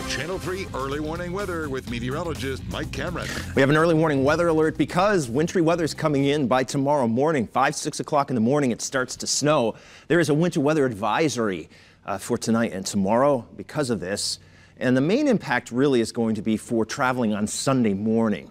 Channel 3 early warning weather with meteorologist Mike Cameron. We have an early warning weather alert because wintry weather is coming in by tomorrow morning. 6 o'clock in the morning, it starts to snow. There is a winter weather advisory for tonight and tomorrow because of this. And the main impact really is going to be for traveling on Sunday morning.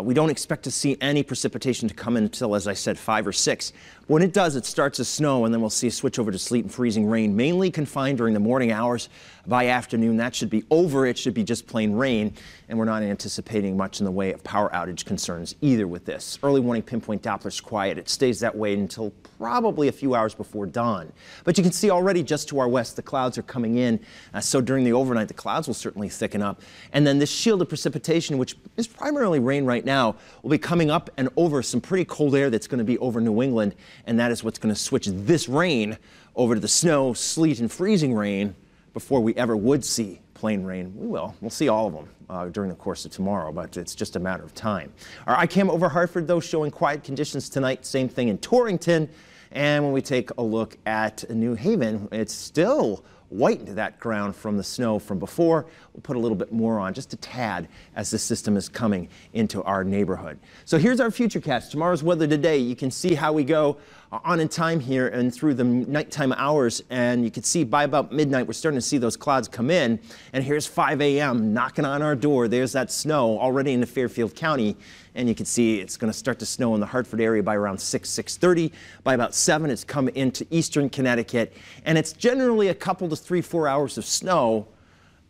We don't expect to see any precipitation to come in until, as I said, 5 or 6. When it does, it starts to snow, and then we'll see a switch over to sleet and freezing rain, mainly confined during the morning hours. By afternoon, that should be over. It should be just plain rain, and we're not anticipating much in the way of power outage concerns either with this. Early warning pinpoint Doppler's quiet. It stays that way until probably a few hours before dawn. But you can see already just to our west, the clouds are coming in. So during the overnight, the clouds will certainly thicken up. And then this shield of precipitation, which is primarily rain right now, will be coming up and over some pretty cold air that's going to be over New England. And that is what's going to switch this rain over to the snow, sleet, and freezing rain before we ever would see plain rain. We will. We'll see all of them during the course of tomorrow, but it's just a matter of time. Our iCam over Hartford, though, showing quiet conditions tonight. Same thing in Torrington. And when we take a look at New Haven, it's still white into that ground from the snow from before. We'll put a little bit more on, just a tad, as the system is coming into our neighborhood. So here's our Futurecast. Tomorrow's weather today. You can see how we go on in time here and through the nighttime hours. And you can see by about midnight, we're starting to see those clouds come in. And here's 5 a.m. knocking on our door. There's that snow already into Fairfield County. And you can see it's going to start to snow in the Hartford area by around 6:30. By about 7, it's come into eastern Connecticut. And it's generally a couple to 3-4 hours of snow,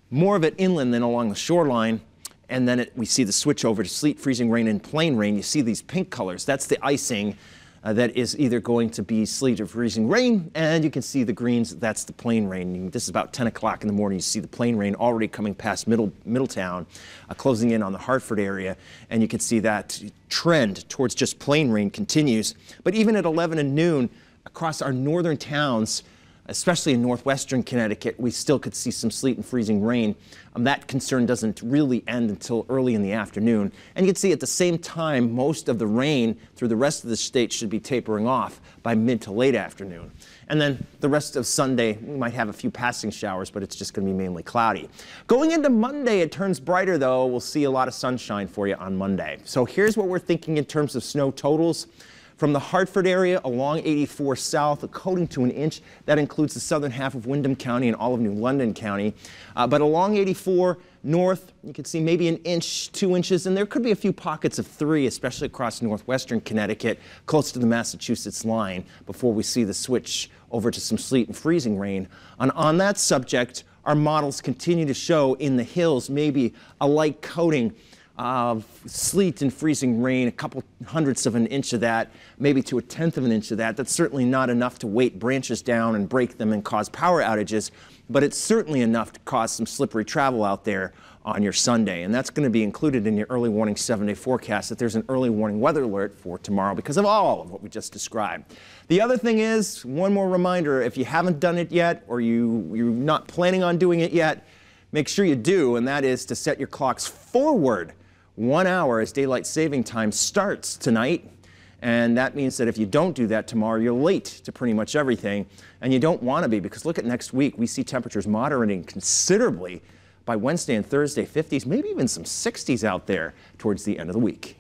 more of it inland than along the shoreline. And then we see the switch over to sleet, freezing rain, and plain rain. You see these pink colors. That's the icing that is either going to be sleet or freezing rain. And you can see the greens. That's the plain rain. This is about 10 o'clock in the morning. You see the plain rain already coming past Middletown, closing in on the Hartford area. And you can see that trend towards just plain rain continues. But even at 11 and noon, across our northern towns, especially in northwestern Connecticut, we still could see some sleet and freezing rain. That concern doesn't really end until early in the afternoon. And you can see at the same time, most of the rain through the rest of the state should be tapering off by mid to late afternoon. And then the rest of Sunday, we might have a few passing showers, but it's just going to be mainly cloudy. Going into Monday, it turns brighter, though. We'll see a lot of sunshine for you on Monday. So here's what we're thinking in terms of snow totals. From the Hartford area along 84 south, a coating to an inch. That includes the southern half of Windham County and all of New London County. But along 84 north, you can see maybe an inch, 2 inches, and there could be a few pockets of 3, especially across northwestern Connecticut, close to the Massachusetts line, before we see the switch over to some sleet and freezing rain. And on that subject, our models continue to show in the hills maybe a light coating of sleet and freezing rain, a couple hundredths of an inch of that, maybe to 1/10 of an inch of that. That's certainly not enough to weight branches down and break them and cause power outages, but it's certainly enough to cause some slippery travel out there on your Sunday. And that's going to be included in your early warning 7-day forecast, that there's an early warning weather alert for tomorrow because of all of what we just described. The other thing is, one more reminder, if you haven't done it yet or you're not planning on doing it yet, make sure you do, and that is to set your clocks forward 1 hour as daylight saving time starts tonight. And that means that if you don't do that tomorrow, you're late to pretty much everything. And you don't want to be, because look at next week. We see temperatures moderating considerably by Wednesday and Thursday, 50s, maybe even some 60s out there towards the end of the week.